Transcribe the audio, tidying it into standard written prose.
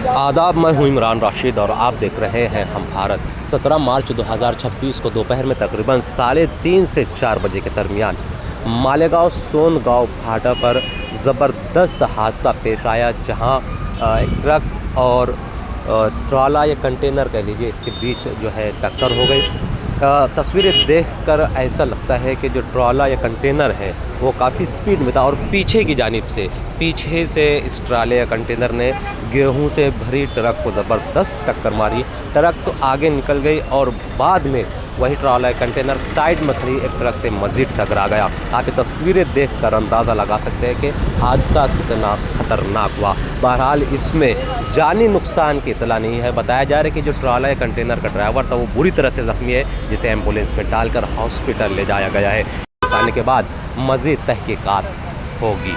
आदाब, मैं हूं इमरान राशिद और आप देख रहे हैं हम भारत। 17 मार्च 2026 को दोपहर में तकरीबन 3:30 से 4 बजे के दरमियान मालेगांव सोनगांव फाटा पर ज़बरदस्त हादसा पेश आया, जहां एक ट्रक और ट्राला या कंटेनर कह लीजिए, इसके बीच जो है टक्कर हो गई। तस्वीरें देखकर ऐसा लगता है कि जो ट्राला या कंटेनर है वो काफ़ी स्पीड में था और पीछे से इस ट्राले या कंटेनर ने गेहूं से भरी ट्रक को ज़बरदस्त टक्कर मारी। ट्रक तो आगे निकल गई और बाद में वही ट्राला या कंटेनर साइड में खड़ी एक ट्रक से मज़ीद टकरा गया। आप ये तस्वीरें देखकर अंदाज़ा लगा सकते हैं कि हादसा कितना ख़तरनाक हुआ। बहरहाल इसमें जानी नुकसान की इतला नहीं है। बताया जा रहा है कि जो ट्राला या कंटेनर का ड्राइवर था वो बुरी तरह से ज़ख्मी है, जिसे एम्बुलेंस में डालकर हॉस्पिटल ले जाया गया है। आने के बाद मज़ीद तहकीकात होगी।